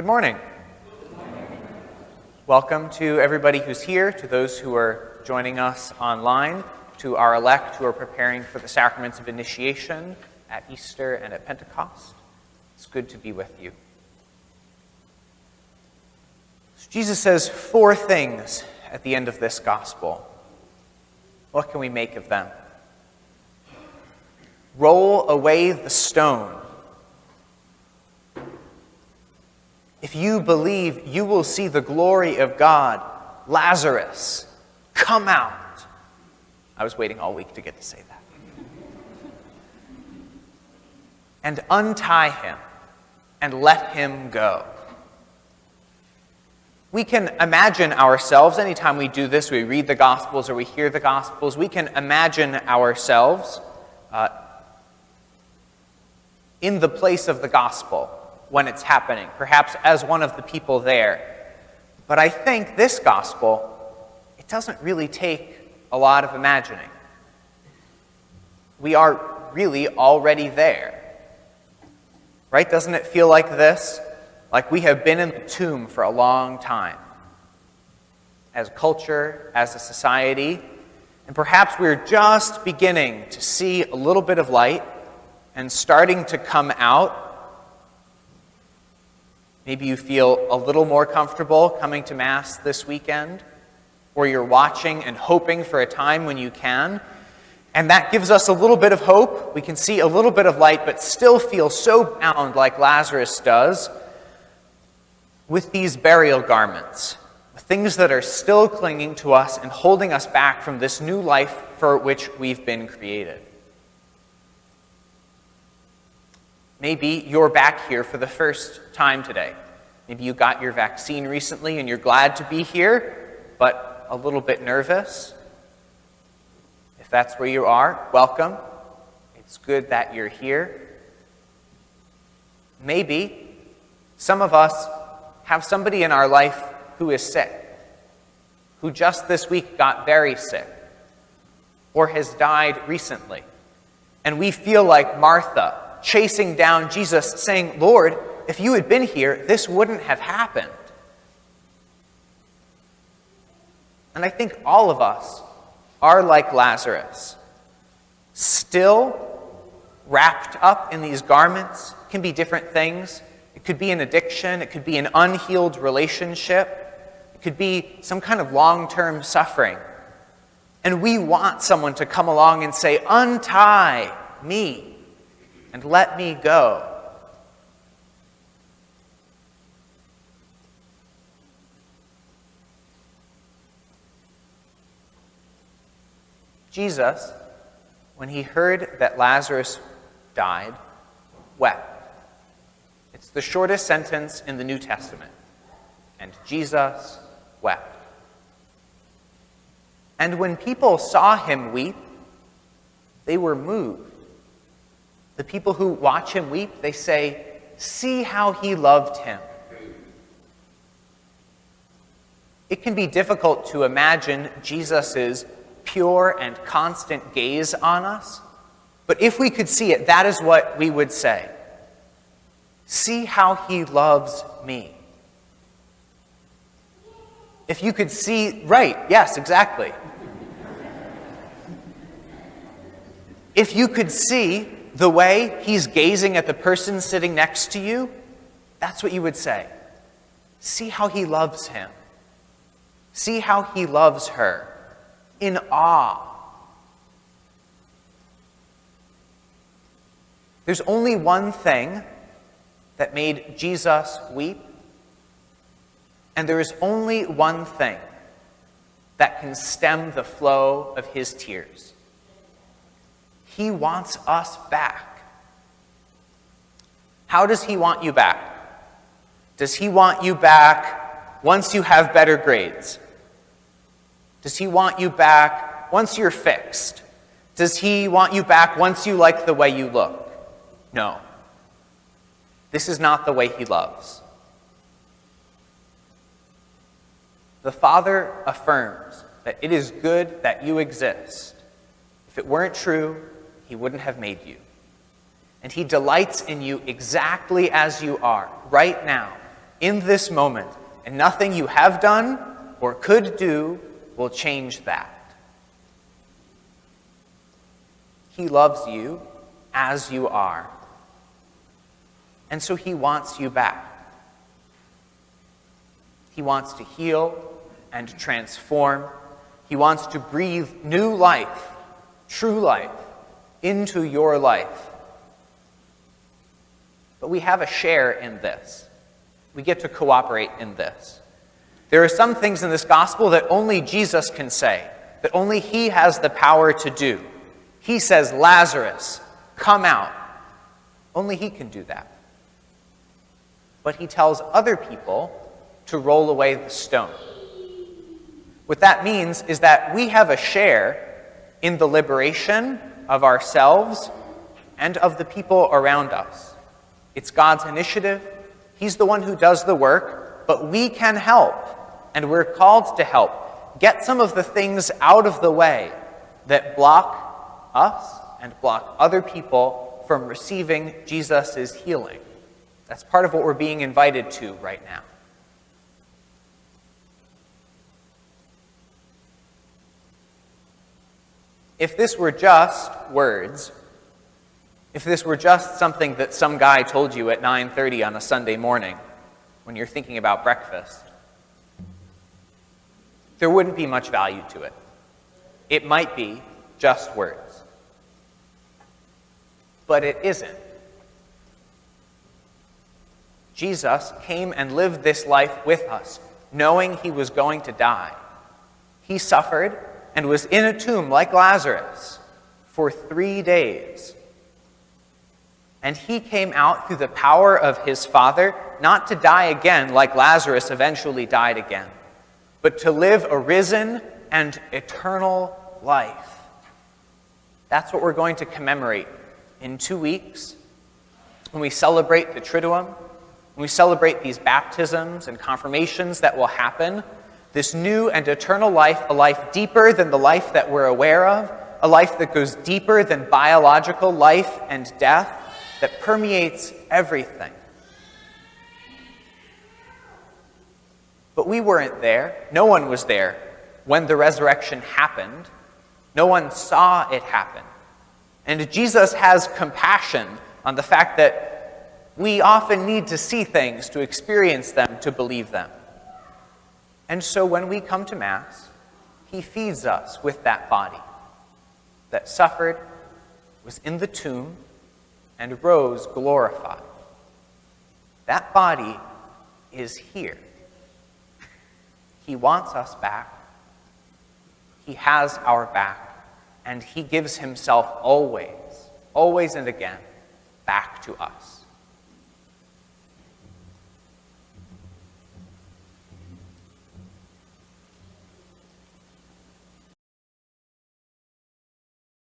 Good morning. Welcome to everybody who's here, to those who are joining us online, to our elect who are preparing for the sacraments of initiation at Easter and at Pentecost. It's good to be with you. So Jesus says 4 things at the end of this gospel. What can we make of them? Roll away the stone. If you believe, you will see the glory of God. Lazarus, come out. I was waiting all week to get to say that. And untie him and let him go. We can imagine ourselves, anytime we do this, we read the Gospels or we hear the Gospels, we can imagine ourselves in the place of the Gospel when it's happening, perhaps as one of the people there. But I think this Gospel, it doesn't really take a lot of imagining. We are really already there. Right? Doesn't it feel like this? Like we have been in the tomb for a long time. As a culture, as a society, and perhaps we're just beginning to see a little bit of light and starting to come out. Maybe you feel a little more comfortable coming to Mass this weekend, or you're watching and hoping for a time when you can. And that gives us a little bit of hope. We can see a little bit of light, but still feel so bound like Lazarus does with these burial garments, things that are still clinging to us and holding us back from this new life for which we've been created. Maybe you're back here for the first time today. Maybe you got your vaccine recently and you're glad to be here, but a little bit nervous. If that's where you are, welcome. It's good that you're here. Maybe some of us have somebody in our life who is sick, who just this week got very sick, or has died recently. And we feel like Martha, chasing down Jesus, saying, Lord, if you had been here, this wouldn't have happened. And I think all of us are like Lazarus, still wrapped up in these garments. It can be different things. It could be an addiction. It could be an unhealed relationship. It could be some kind of long-term suffering. And we want someone to come along and say, untie me and let me go. Jesus, when he heard that Lazarus died, wept. It's the shortest sentence in the New Testament. And Jesus wept. And when people saw him weep, they were moved. The people who watch him weep, they say, see how he loved him. It can be difficult to imagine Jesus' pure and constant gaze on us, but if we could see it, that is what we would say. See how he loves me. If you could see, right, yes, exactly. If you could see the way he's gazing at the person sitting next to you, that's what you would say. See how he loves him. See how he loves her. In awe. There's only one thing that made Jesus weep, and there is only one thing that can stem the flow of his tears. He wants us back. How does he want you back? Does he want you back once you have better grades? Does he want you back once you're fixed? Does he want you back once you like the way you look? No. This is not the way he loves. The Father affirms that it is good that you exist. If it weren't true, he wouldn't have made you. And he delights in you exactly as you are, right now, in this moment, and nothing you have done or could do will change that. He loves you as you are, and so he wants you back. He wants to heal and transform. He wants to breathe new life, true life, into your life. But we have a share in this. We get to cooperate in this. There are some things in this gospel that only Jesus can say, that only he has the power to do. He says, Lazarus, come out. Only he can do that. But he tells other people to roll away the stone. What that means is that we have a share in the liberation of ourselves and of the people around us. It's God's initiative. He's the one who does the work, but we can help, and we're called to help. Get some of the things out of the way that block us and block other people from receiving Jesus' healing. That's part of what we're being invited to right now. If this were just words, if this were just something that some guy told you at 9:30 on a Sunday morning when you're thinking about breakfast, there wouldn't be much value to it. It might be just words. But it isn't. Jesus came and lived this life with us, knowing he was going to die. He suffered and was in a tomb like Lazarus for 3 days. And he came out through the power of his Father, not to die again like Lazarus eventually died again, but to live a risen and eternal life. That's what we're going to commemorate in 2 weeks when we celebrate the Triduum, when we celebrate these baptisms and confirmations that will happen. This new and eternal life, a life deeper than the life that we're aware of, a life that goes deeper than biological life and death, that permeates everything. But we weren't there. No one was there when the resurrection happened. No one saw it happen. And Jesus has compassion on the fact that we often need to see things, to experience them, to believe them. And so when we come to Mass, he feeds us with that body that suffered, was in the tomb, and rose glorified. That body is here. He wants us back. He has our back, and he gives himself always, always and again, back to us.